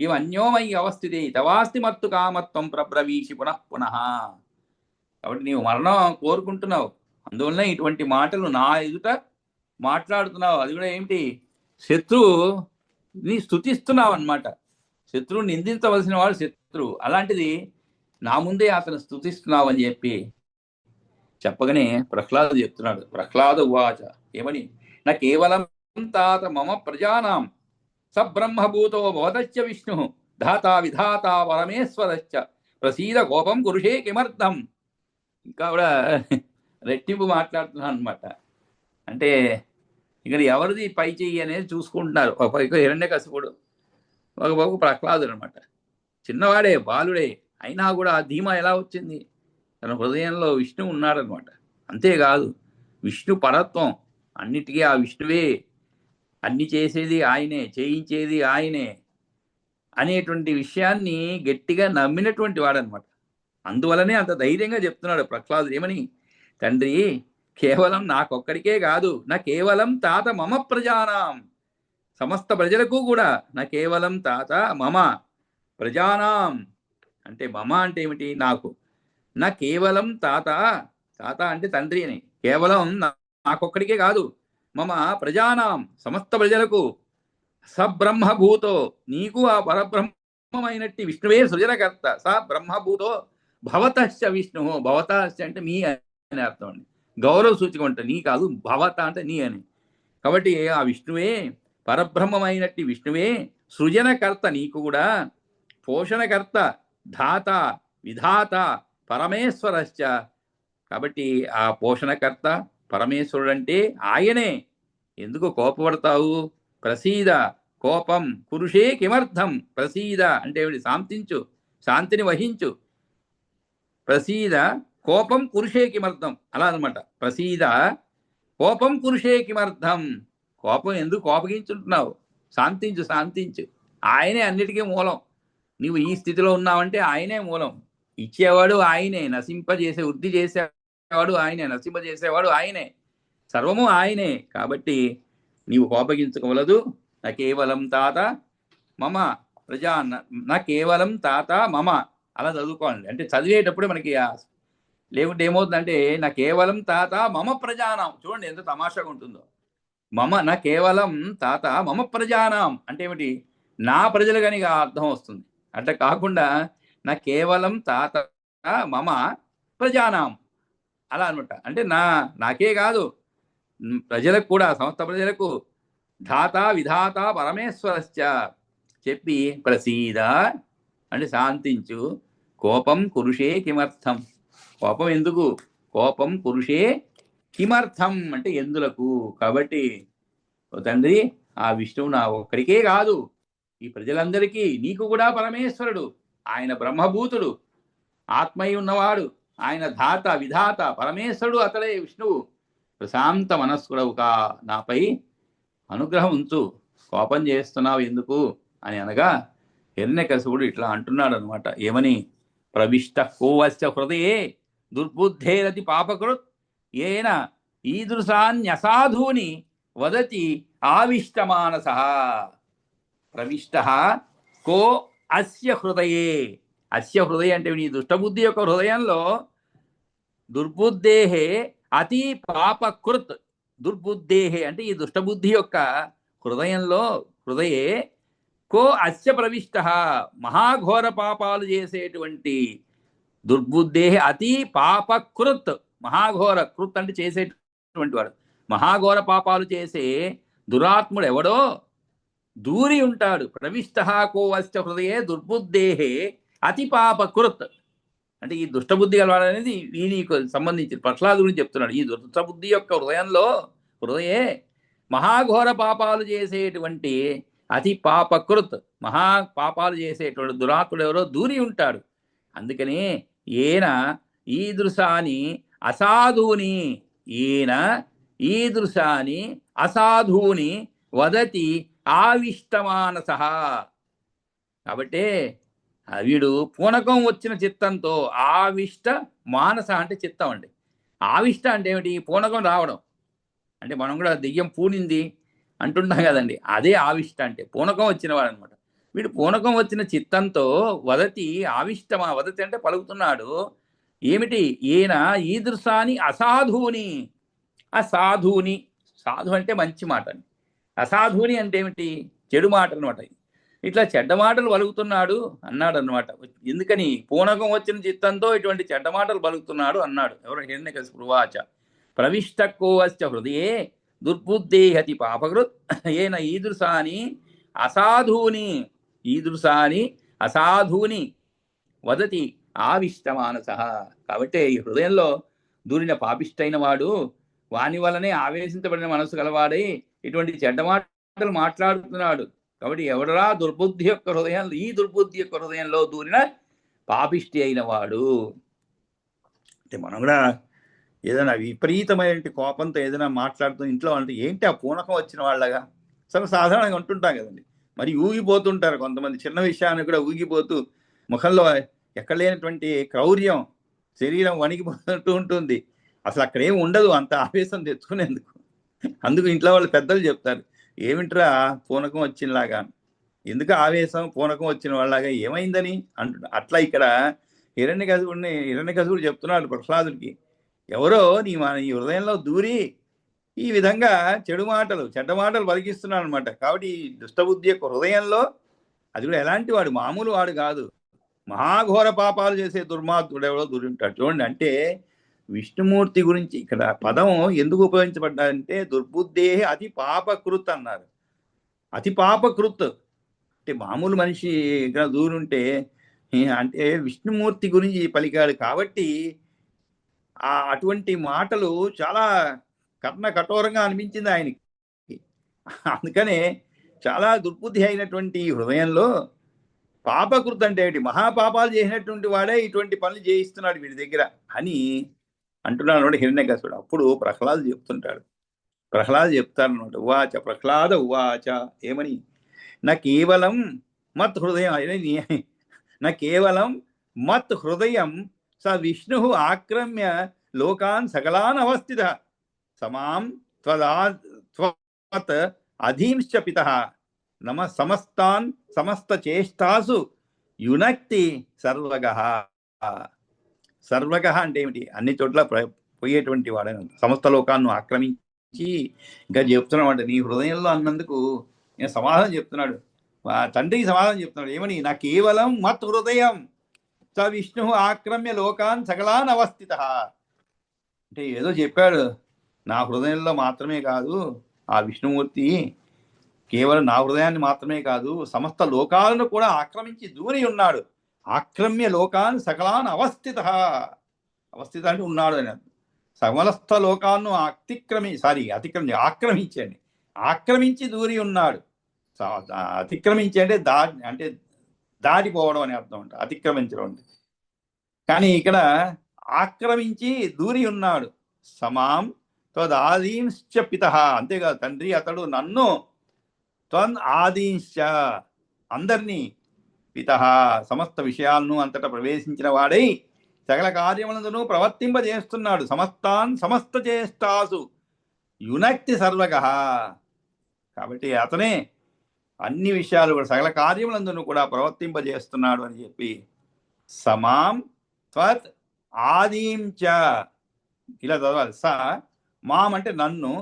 Speaker 1: ఇవ అన్యోమయి అవస్థితి తవాస్తి మత్తు కామత్వం ప్రబ్రవీషి పునఃపునః. కాబట్టి నీవు మరణం కోరుకుంటున్నావు, అందువలన ఇటువంటి మాటలు నా ఎదుట మాట్లాడుతున్నావు. అది కూడా ఏమిటి, శత్రువుని స్తుతిస్తున్నావు అనమాట. శత్రువుని నిందించవలసిన వాడు శత్రువు, అలాంటిది నా ముందే అతను స్తుతిస్తున్నావు అని చెప్పి చెప్పగానే ప్రహ్లాదు చెప్తున్నాడు. ప్రహ్లాద ఉవాచ ఏమని, నా కేవలం తాత మమ ప్రజానాం సబ్రహ్మభూతో భవతశ్చ విష్ణు ధాతా విధాతా పరమేశ్వరశ్చ ప్రసీద కోపం కురుషే కిమర్థం. ఇంకా కూడా రెట్టింపు మాట్లాడుతున్నాను అనమాట. అంటే ఇక్కడ ఎవరిది పై చెయ్యి అనేది చూసుకుంటున్నారు. ఒక పైకి హిరణ్యకశిపుడు, ఒక పైకి ప్రహ్లాదుడు అనమాట. చిన్నవాడే, బాలుడే, అయినా కూడా ఆ ధీమా ఎలా వచ్చింది, తన హృదయంలో విష్ణువు ఉన్నాడనమాట. అంతేకాదు విష్ణు పరత్వం, అన్నిటికీ ఆ విష్ణువే, అన్ని చేసేది ఆయనే, చేయించేది ఆయనే అనేటువంటి విషయాన్ని గట్టిగా నమ్మినటువంటి వాడనమాట. అందువలనే అంత ధైర్యంగా చెప్తున్నాడు ప్రహ్లాదుడు ఏమని, తండ్రి కేవలం నాకొక్కడికే కాదు, నా కేవలం తాత మమ ప్రజానాం, సమస్త ప్రజలకు కూడా, నా కేవలం తాత మమ ప్రజానాం అంటే మమ అంటే ఏమిటి, నాకు, నా కేవలం తాత, తాత అంటే తండ్రి అని, కేవలం నాకొక్కడికే కాదు, మమ ప్రజానాం సమస్త ప్రజలకు, సబ్రహ్మభూతో నీకు ఆ పరబ్రహ్మమైనట్టి విష్ణువే సృజనకర్త, స బ్రహ్మభూతో భవతశ్చ విష్ణు, భవతశ్చ అంటే మీ అని అర్థం అండి, గౌరవ సూచిక ఉంటుంది, నీ కాదు, భవత అంటే నీ అని. కాబట్టి ఆ విష్ణువే, పరబ్రహ్మమైనట్టి విష్ణువే సృజనకర్త నీకు కూడా, పోషణకర్త, ధాత, విధాత, పరమేశ్వరశ్చ. కాబట్టి ఆ పోషణకర్త పరమేశ్వరుడు అంటే ఆయనే. ఎందుకు కోపపడతావు, ప్రసీద, కోపం పురుషే కిమర్థం, ప్రసీద అంటే ఏమిటి, శాంతించు, శాంతిని వహించు, ప్రసీద కోపం పురుషే కిమర్థం, అలా అనమాట, ప్రసీద కోపం పురుషే కిమర్థం, కోపం ఎందుకు కోపగించుంటున్నావు, శాంతించు, శాంతించు, ఆయనే అన్నిటికీ మూలం, నువ్వు ఈ స్థితిలో ఉన్నావంటే ఆయనే మూలం, ఇచ్చేవాడు ఆయనే, నశింపజేసే వృద్ధి చేసేవాడు ఆయనే, నశింపజేసేవాడు ఆయనే, సర్వము ఆయనే. కాబట్టి నీవు కోపగించుకోవలదు. నా కేవలం తాత మమ ప్రజా, నా కేవలం తాత మమ, అలా చదువుకోండి. అంటే చదివేటప్పుడు మనకి లేకుంటే ఏమవుతుందంటే, నా కేవలం తాత మమ ప్రజానాం, చూడండి ఎంత తమాషాగా ఉంటుందో, మమ నా కేవలం తాత మమ ప్రజానాం అంటే ఏమిటి, నా ప్రజలుగాని అర్థం వస్తుంది. అట్లా కాకుండా నా కేవలం తాత మమ ప్రజానాం అలా అనమాట. అంటే నాకే కాదు, ప్రజలకు కూడా, సమస్త ప్రజలకు, ధాత విధాత పరమేశ్వరశ్చ చెప్పి, ప్రసీద అంటే శాంతించు, కోపం కురుషే కిమర్థం, కోపం ఎందుకు, కోపం కురుషే కిమర్థం అంటే ఎందులకు. కాబట్టి తండ్రి ఆ విష్ణువు నా ఒక్కడికే కాదు, ఈ ప్రజలందరికీ, నీకు కూడా పరమేశ్వరుడు, ఆయన బ్రహ్మభూతుడు, ఆత్మై ఉన్నవాడు, ఆయన ధాత విధాత పరమేశ్వరుడు, అతడే విష్ణువు. ప్రశాంత మనస్కుడవు కా, నాపై అనుగ్రహం ఉంచు, కోపం చేస్తున్నావు ఎందుకు అని అనగా, హిరణ్యకశిపుడు ఇట్లా అంటున్నాడు అనమాట. ఏమని, ప్రవిష్ట కోవస్య హృదయే దుర్బుద్ధేరతి పాపకృత్ ఏన ఈదృశాన్యసాధూని వదతి ఆవిష్టమానస. ప్రవిష్ట కో అస్య హృదయే, అస్య హృదయ అంటే నీ దుష్టబుద్ధి యొక్క హృదయంలో, దుర్బుద్ధేహే అతి పాపకృత్, దుర్బుద్ధేహే అంటే ఈ దుష్టబుద్ధి యొక్క హృదయంలో, హృదయే కో అస్య ప్రవిష్ట, మహాఘోర పాపాలు చేసేటువంటి దుర్బుద్ధేహే అతి పాపకృత్, మహాఘోర కృత్ అంటే చేసేటువంటి వాడు, మహాఘోర పాపాలు చేసే దురాత్ముడు ఎవడో దూరి ఉంటాడు. ప్రవిష్ట కో అస్య హృదయే దుర్బుద్ధేహే అతి పాపకృత్ అంటే ఈ దుష్టబుద్ధి గలవాడు అనేది వీనికి సంబంధించి ప్రహ్లాదు గురించి చెప్తున్నాడు. ఈ దుష్టబుద్ధి యొక్క హృదయంలో, హృదయే మహాఘోర పాపాలు చేసేటువంటి అతి పాపకృత్, మహా పాపాలు చేసేటువంటి దురాత్ముడు ఎవరో దూరి ఉంటాడు. అందుకని ఈయన ఈదృశాని అసాధూని, ఈయన ఈదృశాని అసాధూని వదతి ఆవిష్టమానస. కాబట్టి వీడు పూనకం వచ్చిన చిత్తంతో, ఆవిష్ట మానస అంటే చిత్తం అండి, ఆవిష్ట అంటే ఏమిటి, పూనకం రావడం అంటే, మనం కూడా దెయ్యం పూనింది అంటుంటాం కదండి, అదే ఆవిష్ట అంటే పూనకం వచ్చిన వాడు అనమాట. వీడు పూనకం వచ్చిన చిత్తంతో వదతి ఆవిష్టమా, వదతి అంటే పలుకుతున్నాడు ఏమిటి, ఈయన ఈదృశాని అసాధువుని, అసాధువుని, సాధు అంటే మంచి మాట అని, అసాధువుని అంటే ఏమిటి, చెడు మాట అనమాట. ఇట్లా చెడ్డ మాటలు పలుకుతున్నాడు అన్నాడు అనమాట. ఎందుకని, పూనకం వచ్చిన చిత్తంతో ఇటువంటి చెడ్డ మాటలు పలుకుతున్నాడు అన్నాడు. ఎవరు, హిరణ్యకశిపుడు వాచ. ప్రవిష్ట కోవశ్చ హృదయే దుర్బుద్ధేహతి పాపకృత్ ఏన ఈదృశాని అసాధూని, ఈదృశాని అసాధూని వదతి ఆవిష్టమానస. కాబట్టి ఈ హృదయంలో దూరిన పాపిష్టైన వాడు, వాని వల్లనే ఆవేశించబడిన మనసు గలవాడై ఇటువంటి చెడ్డ మాటలు మాట్లాడుతున్నాడు. కాబట్టి ఎవడరా దుర్బుద్ధి యొక్క హృదయంలో, ఈ దుర్బుద్ధి యొక్క హృదయంలో దూరిన పాపిష్టి అయిన వాడు అంటే, మనం కూడా ఏదైనా విపరీతమైన కోపంతో ఏదైనా మాట్లాడుతూ ఇంట్లో అంటే, ఏంటి ఆ పూనకం వచ్చిన వాళ్ళగా సాధారణంగా ఉంటుంటాం కదండి. మరి ఊగిపోతుంటారు కొంతమంది, చిన్న విషయాన్ని కూడా ఊగిపోతూ ముఖంలో ఎక్కడ లేనటువంటి క్రౌర్యం, శరీరం వణికిపోతూ ఉంటుంది. అసలు అక్కడేం ఉండదు అంత ఆవేశం తెచ్చుకునేందుకు. అందుకు ఇంట్లో వాళ్ళు పెద్దలు చెప్తారు, ఏమిట్రా పూనకం వచ్చినలాగా, ఎందుకు ఆవేశం పూనకం వచ్చిన వాళ్ళలాగా ఏమైందని అంటున్నా. అట్లా ఇక్కడ హిరణ్యకశిపుడు చెప్తున్నాడు ప్రహ్లాదుడికి, ఎవరో నీ హృదయంలో దూరి ఈ విధంగా చెడ్డ మాటలు పలికిస్తున్నాడు అనమాట. కాబట్టి ఈ దుష్టబుద్ధి యొక్క హృదయంలో, అది కూడా ఎలాంటి వాడు, మామూలు వాడు కాదు, మహాఘోర పాపాలు చేసే దుర్మార్గుడు ఎవడో దూరింటాడు. చూడండి, అంటే విష్ణుమూర్తి గురించి ఇక్కడ పదం ఎందుకు ఉపయోగించబడ్డారంటే దుర్బుద్ధే అతి పాపకృత్ అన్నారు. అతి పాపకృత్ అంటే మామూలు మనిషి ఇక్కడ దూరుంటే, అంటే విష్ణుమూర్తి గురించి పలికాడు కాబట్టి అటువంటి మాటలు చాలా కర్ణ కఠోరంగా అనిపించింది ఆయనకి. అందుకనే చాలా దుర్బుద్ధి అయినటువంటి హృదయంలో పాపకృత్ అంటే ఏంటి, మహాపాపాలు చేసినటువంటి వాడే ఇటువంటి పనులు చేయిస్తున్నాడు వీడి దగ్గర అని అంటున్నాడు హిరణ్యకశిపుడు. అప్పుడు ప్రహ్లాదు చెప్తారనమాట. ఉవాచ ప్రహ్లాద ఉవాచ, ఏమని, నా కేవలం మత్ హృదయం స విష్ణు ఆక్రమ్య లోకాన్ సకలాన్ అవస్థిత సమాం త్వత్ అధీంశ్చ పితః నమ సమస్త చేష్టాసు యునక్తి సర్వగః. సర్వగః అంటే ఏమిటి, అన్ని చోట్ల పోయేటువంటి వాడని, సమస్త లోకాన్ని ఆక్రమించి ఇంకా చెప్తున్నాడు. నీ హృదయంలో అన్నందుకు నేను సమాధానం చెప్తున్నాడు, తండ్రికి సమాధానం చెప్తున్నాడు. ఏమని, నా కేవలం మత్ హృదయం స విష్ణు ఆక్రమ్య లోకాన్ సకలాన్ అవస్థిత. అంటే ఏదో చెప్పాడు, నా హృదయంలో మాత్రమే కాదు ఆ విష్ణుమూర్తి, కేవలం నా హృదయాన్ని మాత్రమే కాదు సమస్త లోకాలను కూడా ఆక్రమించి దూరి ఉన్నాడు. ఆక్రమ్య లోకాన్ సకలాన్ అవస్థిత అంటే ఉన్నాడు అని. సమస్త లోకాలను ఆక్రమించి దూరి ఉన్నాడు. అతిక్రమించి అంటే దాటిపోవడం అని అర్థం అంట, అతిక్రమించడం అంటే. కానీ ఇక్కడ ఆక్రమించి దూరి ఉన్నాడు. సమాం త్వదాదీంశ్చ పితః, అంతేకాదు తండ్రి అతడు నన్ను, త్వన్ ఆదీంశ్చ అందరినీ, పితః సమస్త విషయాలను అంతటా ప్రవేశించిన వాడై సకల కార్యములను ప్రవర్తింపజేస్తున్నాడు. సమస్త చేష్టాసు యునక్తి సర్వగః. కాబట్టి అతనే అన్ని విషయాలు కూడా సకల కార్యములందును కూడా ప్రవర్తింపజేస్తున్నాడు అని చెప్పి, సమాం త్వత్ ఆదీంచ ఇలా చదవాలి. స మాం అంటే నన్ను,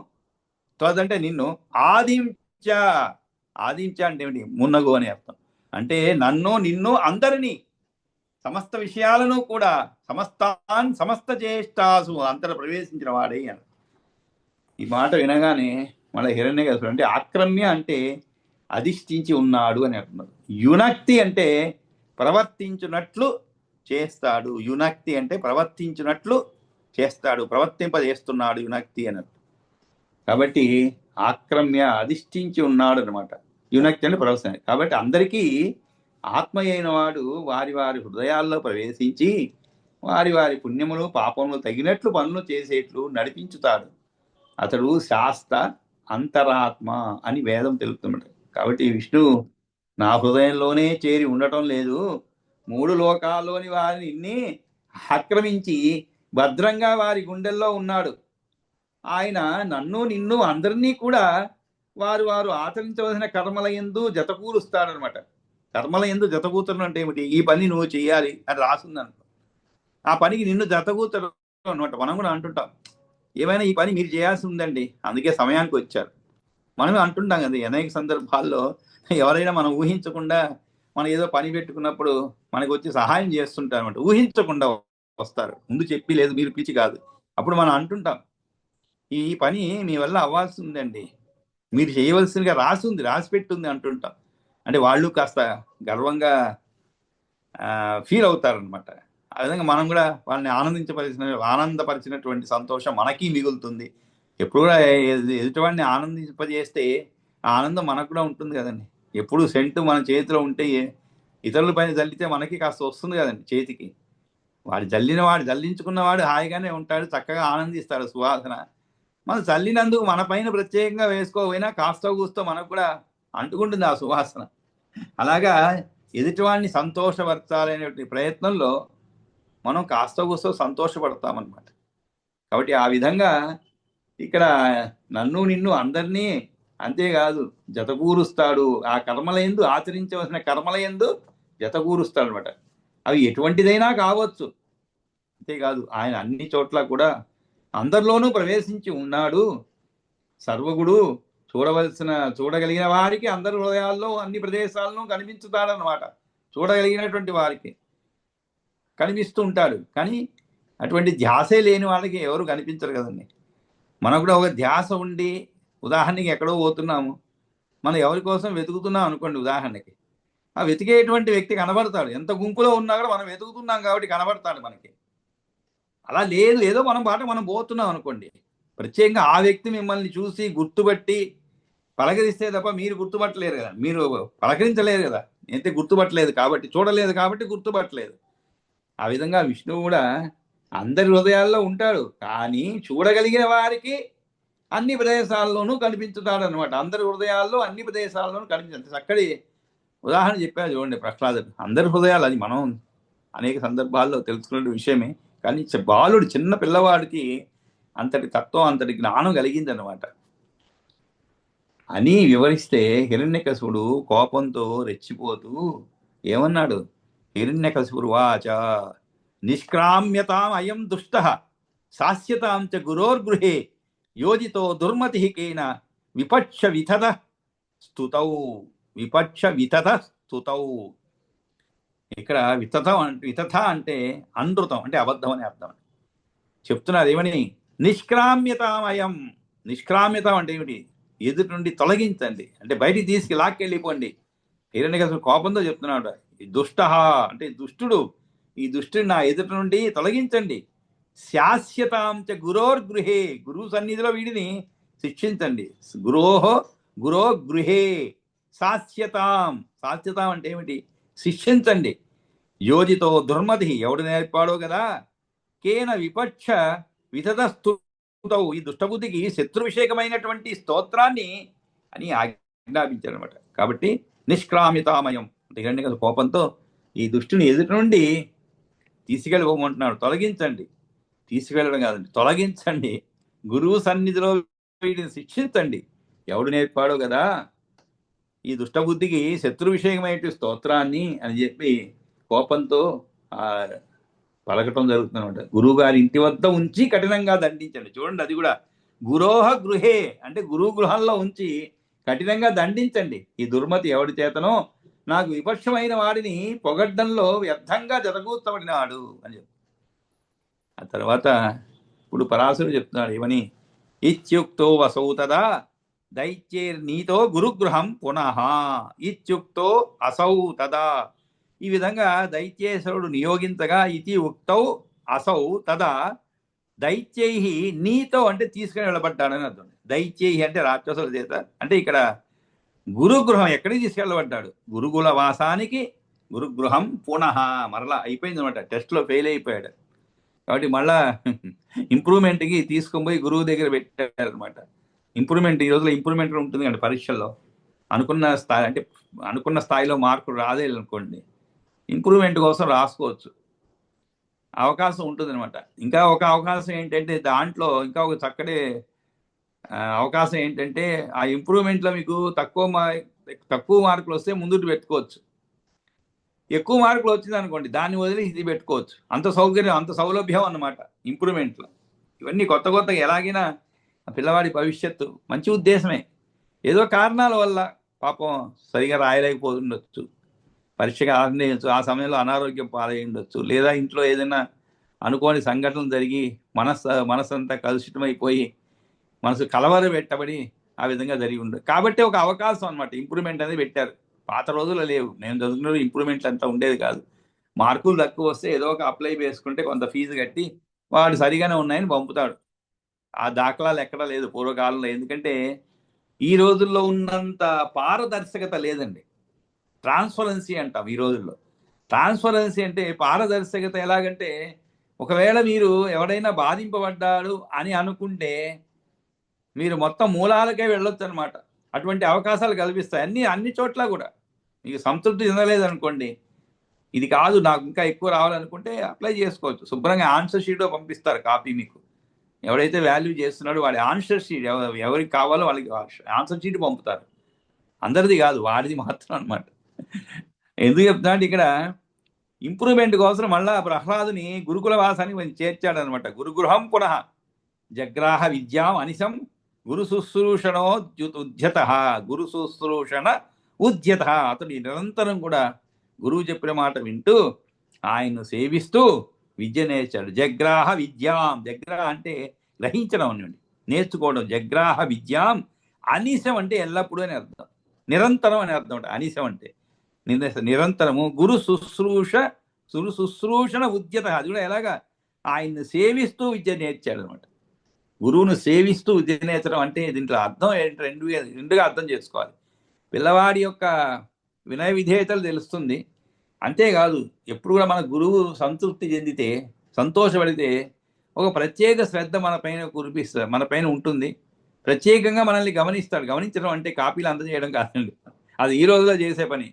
Speaker 1: త్వద్ అంటే నిన్ను, ఆదించ అంటే ఏమిటి, మున్నగు అని అర్థం. అంటే నన్ను నిన్ను అందరినీ సమస్త విషయాలను కూడా సమస్త చేష్టాసు అంతట ప్రవేశించిన వాడే అని. ఈ మాట వినగానే మళ్ళీ హిరణ్యకశిపుడు అంటే ఆక్రమ్య అంటే అధిష్ఠించి ఉన్నాడు అని అంటున్నారు. యునక్తి అంటే ప్రవర్తించున్నట్లు చేస్తాడు. యునక్తి అంటే ప్రవర్తించున్నట్లు చేస్తాడు, ప్రవర్తింపజేస్తున్నాడు యునక్తి అని. కాబట్టి ఆక్రమ్య అధిష్ఠించి ఉన్నాడు అనమాట. యునక్తి అంటే ప్రవర్తన. కాబట్టి అందరికీ ఆత్మ అయిన వాడు వారి వారి హృదయాల్లో ప్రవేశించి వారి వారి పుణ్యములు పాపములు తగినట్లు పనులు చేసేట్లు నడిపించుతాడు. అతడు శాస్త్ర అంతరాత్మ అని వేదం తెలుపుతున్నాడు. కాబట్టి విష్ణు నా హృదయంలోనే చేరి ఉండటం లేదు, 3 లోకాల్లోని వారిని ఇన్ని ఆక్రమించి భద్రంగా వారి గుండెల్లో ఉన్నాడు. ఆయన నన్ను నిన్ను అందరినీ కూడా వారు ఆచరించవలసిన కర్మల యందు జతకూరుస్తాడనమాట. కర్మల యందు జతకూర్చడం అంటే ఏమిటి, ఈ పని నువ్వు చేయాలి అని రాసిందనుకో, ఆ పనికి నిన్ను జతకూర్చడం అనమాట. మనం కూడా అంటుంటాం, ఏమైనా ఈ పని మీరు చేయాల్సి ఉందండి, అందుకే సమయానికి వచ్చారు. మనమే అంటుంటాం కదా అనేక సందర్భాల్లో. ఎవరైనా మనం ఊహించకుండా మనం ఏదో పని పెట్టుకున్నప్పుడు మనకు వచ్చి సహాయం చేస్తుంటారు అనమాట. ఊహించకుండా వస్తారు, ముందు చెప్పి లేదు మీరు పిలిచి కాదు. అప్పుడు మనం అంటుంటాం, ఈ పని మీ వల్ల అవ్వాల్సి ఉందండి, మీరు చేయవలసిందిగా రాసి పెట్టుంది అంటుంటాం. అంటే వాళ్ళు కాస్త గర్వంగా ఫీల్ అవుతారనమాట. ఆ విధంగా మనం కూడా వాళ్ళని ఆనందపరిచినటువంటి సంతోషం మనకి మిగులుతుంది. ఎప్పుడు కూడా ఎదుటివాడిని ఆనందింపజేస్తే ఆ ఆనందం మనకు కూడా ఉంటుంది కదండి. ఎప్పుడు సెంటు మన చేతిలో ఉంటే ఇతరుల పైన జల్లితే మనకి కాస్త వస్తుంది కదండి చేతికి. జల్లించుకున్నవాడు హాయిగానే ఉంటాడు, చక్కగా ఆనందిస్తాడు సువాసన. మనం చల్లినందుకు మన పైన ప్రత్యేకంగా వేసుకోకపోయినా కాస్త కూస్తో మనకు కూడా అంటుకుంటుంది ఆ సువాసన. అలాగా ఎదుటివాడిని సంతోషపరచాలనే ప్రయత్నంలో మనం కాస్త కూస్తో సంతోషపడతామన్నమాట. కాబట్టి ఆ విధంగా ఇక్కడ నన్ను నిన్ను అందరినీ అంతేకాదు జతకూరుస్తాడు. ఆ కర్మలయందు ఆచరించవలసిన కర్మలయందు జతకూరుస్తాడు అనమాట. అవి ఎటువంటిదైనా కావచ్చు. అంతేకాదు ఆయన అన్ని చోట్ల కూడా అందరిలోనూ ప్రవేశించి ఉన్నాడు. సర్వగుడు చూడగలిగిన వారికి అందరి హృదయాల్లో అన్ని ప్రదేశాలను కనిపించుతాడనమాట. చూడగలిగినటువంటి వారికి కనిపిస్తూ ఉంటాడు. కానీ అటువంటి ధ్యాసే లేని వాళ్ళకి ఎవరు కనిపించరు కదండి. మనకు కూడా ఒక ధ్యాస ఉండి, ఉదాహరణకి ఎక్కడో పోతున్నాము, మనం ఎవరి కోసం వెతుకుతున్నాం అనుకోండి ఉదాహరణకి, ఆ వెతికేటువంటి వ్యక్తి కనబడతాడు. ఎంత గుంపులో ఉన్నా కూడా మనం వెతుకుతున్నాం కాబట్టి కనబడతాడు మనకి. అలా లేదు, ఏదో మనం పోతున్నాం అనుకోండి, ప్రత్యేకంగా ఆ వ్యక్తి మిమ్మల్ని చూసి గుర్తుపట్టి పలకరిస్తే తప్ప మీరు గుర్తుపట్టలేరు కదా, మీరు పలకరించలేరు కదా, అయితే గుర్తుపట్టలేదు కాబట్టి, చూడలేదు కాబట్టి గుర్తుపట్టలేదు. ఆ విధంగా విష్ణువు కూడా అందరి హృదయాల్లో ఉంటాడు. కానీ చూడగలిగిన వారికి అన్ని ప్రదేశాల్లోనూ కనిపించుతాడు అనమాట. అందరి హృదయాల్లో అన్ని ప్రదేశాల్లోనూ కనిపించండి. చక్కటి ఉదాహరణ చెప్పారు చూడండి ప్రహ్లాదుడు. అందరి హృదయాలు, అది మనం అనేక సందర్భాల్లో తెలుసుకునే విషయమే. కానీ బాలుడు, చిన్న పిల్లవాడికి అంతటి తత్వం, అంతటి జ్ఞానం కలిగిందనమాట అని వివరిస్తే, హిరణ్యకశిపుడు కోపంతో రెచ్చిపోతూ ఏమన్నాడు? హిరణ్యకశిపుడు వాచ నిష్క్రామ్యతాం అయం దుష్ట శాస్యతాం చ గురోర్గృహే యోజితో దుర్మతి కేన విపక్ష వితత స్తుతౌ. విపక్ష వితత స్తుతౌ. ఇక్కడ వితథ అంటే అనృతం, అంటే అబద్ధం అని అర్థం. చెప్తున్నారు ఏమని? నిష్క్రామ్యతామయం. నిష్క్రామ్యతం అంటే ఏమిటి? ఎదుటి నుండి తొలగించండి, అంటే బయటికి తీసుకు లాక్కెళ్ళిపోండి. హిరణ్యకశిపుడు కోపంతో చెప్తున్నాడు, ఈ దుష్ట అంటే దుష్టుడు, ఈ దుష్టుని నా ఎదుటి నుండి తొలగించండి. శాస్యతాంచ గురోర్గృహే, గురువు సన్నిధిలో వీడిని శిక్షించండి. గురో గృహే శాస్యతాం. శాస్యతాం అంటే ఏమిటి? శిక్షించండి. యోజితో దుర్మతి, ఎవడు నేర్పాడో కదా, కేన విపక్ష వితతస్తుతౌ, ఈ దుష్టబుద్ధికి శత్రువిషేకమైనటువంటి స్తోత్రాన్ని అని ఆజ్ఞాపించారనమాట. కాబట్టి నిష్క్రామితామయం అంటే కోపంతో ఈ దుష్టుని ఎదుటి నుండి తీసుకెళ్ళిపోమంటున్నాడు. తొలగించండి, తీసుకెళ్ళడం కాదండి, తొలగించండి. గురువు సన్నిధిలో వీటిని శిక్షించండి. ఎవడు నేర్పాడో కదా ఈ దుష్టబుద్ధికి శత్రు విషయమైన స్తోత్రాన్ని అని చెప్పి కోపంతో పలకటం జరుగుతుందన్నమాట. గురువు గారి ఇంటి వద్ద ఉంచి కఠినంగా దండించండి. చూడండి, అది కూడా గురోహ గృహే అంటే గురువు గృహంలో ఉంచి కఠినంగా దండించండి. ఈ దుర్మతి ఎవడి చేతనో నాకు విపక్షమైన వాడిని పొగడ్డంలో వ్యర్థంగా జతకూర్చబడినాడు అని చెప్పి, ఆ తర్వాత ఇప్పుడు పరాశరుడు చెప్తున్నాడు ఏమని? ఇత్యుక్తో వసౌ తదా దైత్యేర్నీతో గురుగృహం పునః. ఇత్యుక్తో అసౌ తదా, ఈ విధంగా దైత్యేశ్వరుడు నియోగించగా, ఇతి ఉక్తౌ అసౌ తదా దైత్యై నీతో అంటే తీసుకుని వెళ్ళబడ్డాడని అర్థం. దైత్యై అంటే రాక్షసుల చేత, అంటే ఇక్కడ గురుగృహం ఎక్కడికి తీసుకెళ్ళబడ్డాడు? గురుకుల వాసానికి గురుగృహం పునః. మరలా అయిపోయింది అనమాట, టెస్ట్లో ఫెయిల్ అయిపోయాడు కాబట్టి మళ్ళా ఇంప్రూవ్మెంట్కి తీసుకొని పోయి గురువు దగ్గర పెట్టారనమాట. ఇంప్రూవ్మెంట్, ఈ రోజులో ఇంప్రూవ్మెంట్ ఉంటుంది కండి పరీక్షల్లో. అనుకున్న స్థాయి అంటే అనుకున్న స్థాయిలో మార్కులు రాదే అనుకోండి, ఇంప్రూవ్మెంట్ కోసం రాసుకోవచ్చు, అవకాశం ఉంటుంది అనమాట. ఇంకా ఒక అవకాశం ఏంటంటే దాంట్లో ఇంకా ఒక చక్కటి అవకాశం ఏంటంటే, ఆ ఇంప్రూవ్మెంట్లో మీకు తక్కువ మార్కులు వస్తే ముందుకు పెట్టుకోవచ్చు. ఎక్కువ మార్కులు వచ్చింది అనుకోండి, దాన్ని వదిలి ఇది పెట్టుకోవచ్చు. అంత సౌకర్యం, అంత సౌలభ్యం అన్నమాట ఇంప్రూవ్మెంట్లో. ఇవన్నీ కొత్తగా ఎలాగైనా పిల్లవాడి భవిష్యత్తు, మంచి ఉద్దేశమే, ఏదో కారణాల వల్ల పాపం సరిగా రాయలేకపోతుండొచ్చు, పరీక్షగా ఆనందించవచ్చు, ఆ సమయంలో అనారోగ్యం పాలై ఉండొచ్చు, లేదా ఇంట్లో ఏదైనా అనుకోని సంఘటనలు జరిగి మనసంతా కలుషితమైపోయి మనసు కలవర పెట్టబడి ఆ విధంగా జరిగి ఉండదు. కాబట్టి ఒక అవకాశం అనమాట, ఇంప్రూవ్మెంట్ అనేది పెట్టారు. పాత రోజుల్లో లేవు, నేను చదువుకున్న ఇంప్రూవ్మెంట్లు అంతా ఉండేది కాదు. మార్కులు తక్కువ వస్తే ఏదో ఒక అప్లై చేసుకుంటే కొంత ఫీజు కట్టి వాడు సరిగానే ఉన్నాయని పంపుతాడు. ఆ దాఖలాలు ఎక్కడా లేదు పూర్వకాలంలో. ఎందుకంటే ఈ రోజుల్లో ఉన్నంత పారదర్శకత లేదండి. ట్రాన్స్పరెన్సీ అంటాం ఈ రోజుల్లో. ట్రాన్స్పరెన్సీ అంటే పారదర్శకత ఎలాగంటే, ఒకవేళ మీరు ఎవడైనా బాధింపబడ్డాడు అని అనుకుంటే మీరు మొత్తం మూలాలకే వెళ్ళొచ్చు అనమాట. అటువంటి అవకాశాలు కల్పిస్తాయి అన్ని చోట్ల కూడా. మీకు సంతృప్తి చెందలేదు అనుకోండి, ఇది కాదు నాకు ఇంకా ఎక్కువ రావాలనుకుంటే అప్లై చేసుకోవచ్చు. శుభ్రంగా ఆన్సర్ షీట్లో పంపిస్తారు కాపీ మీకు. ఎవడైతే వాల్యూ చేస్తున్నాడో వాడి ఆన్సర్ షీట్ ఎవరికి కావాలో వాళ్ళకి ఆన్సర్ షీట్ పంపుతారు. అందరిది కాదు, వాడిది మాత్రం అనమాట. ఎందుకు చెప్తున్నా అంటే ఇక్కడ ఇంప్రూవ్మెంట్ కోసం మళ్ళా ప్రహ్లాదుని గురుకుల వాసానికి చేర్చాడనమాట. గురుగృహం పునః జగ్రాహ విద్యాం అనిశం గురు శుశ్రూషణోద్యుత గురు శుశ్రూషణ ఉద్యత. అతడు నిరంతరం కూడా గురువు చెప్పిన మాట వింటూ ఆయన్ను సేవిస్తూ విద్య నేర్చాడు. జగ్రాహ విద్యాం, జగ్రాహ అంటే గ్రహించడం అనండి, నేర్చుకోవడం. జగ్రాహ విద్యాం అనిశం అంటే ఎల్లప్పుడూ అని అర్థం, నిరంతరం అని అర్థం. అనిశం అంటే నిరంతరము. గురు శుశ్రూషణ ఉద్యత, అది కూడా ఎలాగా ఆయన్ని సేవిస్తూ విద్య నేర్చాడు అనమాట. గురువును సేవిస్తూ విద్య నేర్చడం అంటే దీంట్లో అర్థం ఏంటి, రెండుగా అర్థం చేసుకోవాలి. పిల్లవాడి యొక్క వినయ విధేయతలు తెలుస్తుంది, అంతేకాదు ఎప్పుడు కూడా మన గురువు సంతృప్తి చెందితే, సంతోషపడితే ఒక ప్రత్యేక శ్రద్ధ మన పైన కురిపిస్తుంది, మన పైన ఉంటుంది. ప్రత్యేకంగా మనల్ని గమనిస్తాడు. గమనించడం అంటే కాపీలు అందజేయడం కాదండి, అది ఈ రోజులో చేసే పని.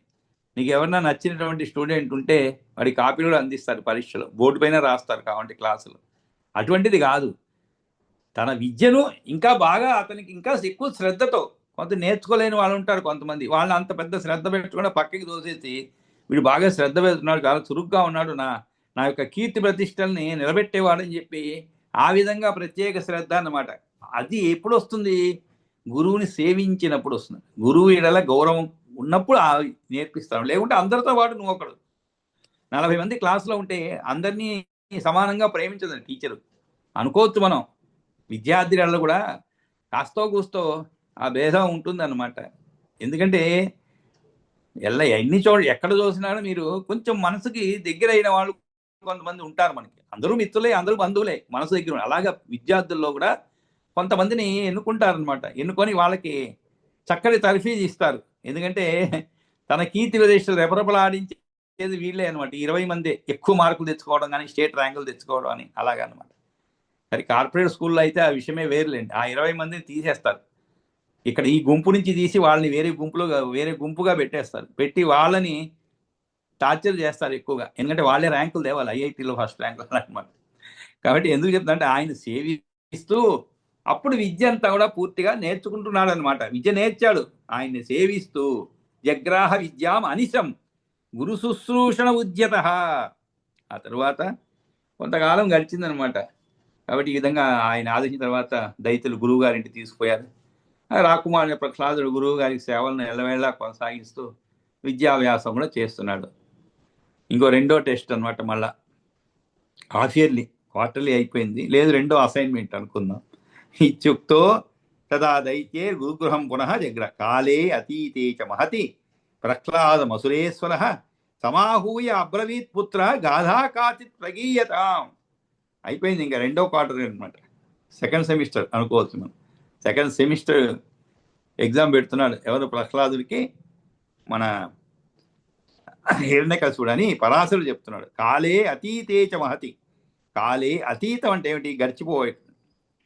Speaker 1: నీకు ఎవరన్నా నచ్చినటువంటి స్టూడెంట్ ఉంటే వాడి కాపీలు కూడా అందిస్తారు, పరీక్షలో బోర్డు పైన రాస్తారు కాబట్టి క్లాసులు. అటువంటిది కాదు, తన విద్యను ఇంకా బాగా అతనికి ఇంకా ఎక్కువ శ్రద్ధతో, కొంత నేర్చుకోలేని వాళ్ళు ఉంటారు కొంతమంది, వాళ్ళని అంత పెద్ద శ్రద్ధ పెట్టకుండా పక్కకి దోసేసి వీడు బాగా శ్రద్ధ పెడుతున్నాడు, చాలా చురుగ్గా ఉన్నాడు, నా యొక్క కీర్తి ప్రతిష్టల్ని నిలబెట్టేవాడని చెప్పి ఆ విధంగా ప్రత్యేక శ్రద్ధ అన్నమాట. అది ఎప్పుడు వస్తుంది? గురువుని సేవించినప్పుడు వస్తుంది. గురువు ఎడల గౌరవం ఉన్నప్పుడు నేర్పిస్తాడు. లేకుంటే అందరితో పాటు నువ్వు ఒకడు. 40 మంది క్లాసులో ఉంటే అందరినీ సమానంగా ప్రేమించదు టీచరు అనుకోవచ్చు మనం. విద్యార్థులలో కూడా కాస్తో కూస్తో ఆ భేదం ఉంటుందన్నమాట. ఎందుకంటే ఎక్కడ చూసినాడో మీరు కొంచెం మనసుకి దగ్గరైన వాళ్ళు కొంతమంది ఉంటారు మనకి. అందరూ మిత్రులే, అందరూ బంధువులే, మనసు దగ్గర. అలాగా విద్యార్థుల్లో కూడా కొంతమందిని ఎన్నుకుంటారనమాట. ఎన్నుకొని వాళ్ళకి చక్కటి తర్ఫీజ్ ఇస్తారు. ఎందుకంటే తన కీర్తి ప్రదేశాలు రెపరెపలాడించేది వీళ్ళే అనమాట. 20 మంది ఎక్కువ మార్కులు తెచ్చుకోవడం కానీ, స్టేట్ ర్యాంకులు తెచ్చుకోవడం అని అలాగనమాట. సరే కార్పొరేట్ స్కూల్లో అయితే ఆ విషయమే వేరులేండి. ఆ 20 మందిని తీసేస్తారు. ఇక్కడ ఈ గుంపు నుంచి తీసి వాళ్ళని వేరే గుంపుగా పెట్టేస్తారు. పెట్టి వాళ్ళని టార్చర్ చేస్తారు ఎక్కువగా. ఎందుకంటే వాళ్ళే ర్యాంకులు తేవాలి, ఐఐటీలో ఫస్ట్ ర్యాంకులు అనమాట. కాబట్టి ఎందుకు చెప్తా అంటే ఆయన సేవిస్తూ అప్పుడు విద్య అంతా కూడా పూర్తిగా నేర్చుకుంటున్నాడు అనమాట. విద్య నేర్చాడు ఆయన్ని సేవిస్తూ. జగ్రాహ విద్యాం అనిశం గురు శుశ్రూషణ ఉద్యత. ఆ తరువాత కొంతకాలం గడిచిందనమాట. కాబట్టి ఈ విధంగా ఆయన ఆదేశించిన తర్వాత దైత్యులు గురువు గారింటి తీసుకుపోయారు. రాకుమారుని ప్రహ్లాదుడు గురువు గారికి సేవలను ఎల్లవేళలా కొనసాగిస్తూ విద్యాభ్యాసం కూడా చేస్తున్నాడు. ఇంకో రెండో టెస్ట్ అనమాట. మళ్ళా హాఫ్ ఇయర్లీ, క్వార్టర్లీ అయిపోయింది, లేదు రెండో అసైన్మెంట్ అనుకుందాం. ఇత్యుక్తో తదా దైత్యే గురుగృహం పునః జగ్ర కాలే అతీతే చ మహతి ప్రహ్లాద మసురేశ్వర సమాహూయ అబ్రవీత్ పుత్ర గాధా కాచిత్ ప్రగీయతాం. అయిపోయింది, ఇంకా రెండో క్వార్టర్ అనమాట. సెకండ్ సెమిస్టర్ అనుకోవచ్చు మనం. సెకండ్ సెమిస్టర్ ఎగ్జామ్ పెడుతున్నాడు ఎవరు? ప్రహ్లాదుడికి మన హిరణ్యకశిపుడు అని పరాశరుడు చెప్తున్నాడు. కాలే అతీతేచ మహతి. కాలే అతీతం అంటే ఏమిటి? గడిచిపోయే.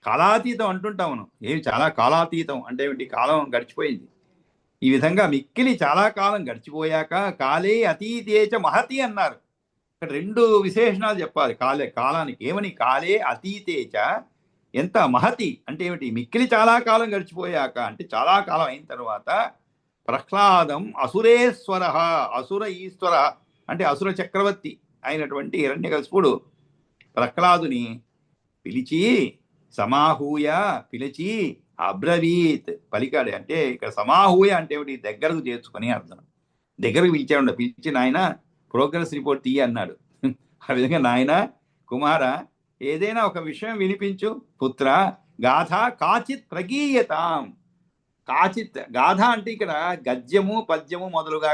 Speaker 1: కాలాతీతం అంటుంటాం మనం. ఏమి చాలా కాలాతీతం అంటే ఏమిటి? కాలం గడిచిపోయింది. ఈ విధంగా మిక్కిలి చాలా కాలం గడిచిపోయాక కాలే అతీతేచ మహతి అన్నారు. ఇక్కడ రెండు విశేషణాలు చెప్పాలి కాలానికి. ఏమని? కాలే అతీతేచ, ఎంత మహతి అంటే ఏమిటి? మిక్కిలి చాలా కాలం గడిచిపోయాక అంటే చాలా కాలం అయిన తర్వాత ప్రహ్లాదం అసురేశ్వర, అసుర ఈశ్వర అంటే అసుర చక్రవర్తి అయినటువంటి హిరణ్యకశిపుడు ప్రహ్లాదుని పిలిచి సమాహూయ, పిలిచి అబ్రవీత్ పలికాడు. అంటే ఇక్కడ సమాహూయ అంటే ఏమిటి? దగ్గరకు చేర్చుకొని అర్థం. దగ్గరకు పిలిచాడు. పిలిచి నాయన ప్రోగ్రెస్ రిపోర్ట్ తీయ అన్నాడు. ఆ విధంగా నాయన కుమార ఏదైనా ఒక విషయం వినిపించు. పుత్ర గాథ కాచిత్ ప్రగీయతాం. కాచిత్ గాథ అంటే ఇక్కడ గద్యము పద్యము మొదలుగా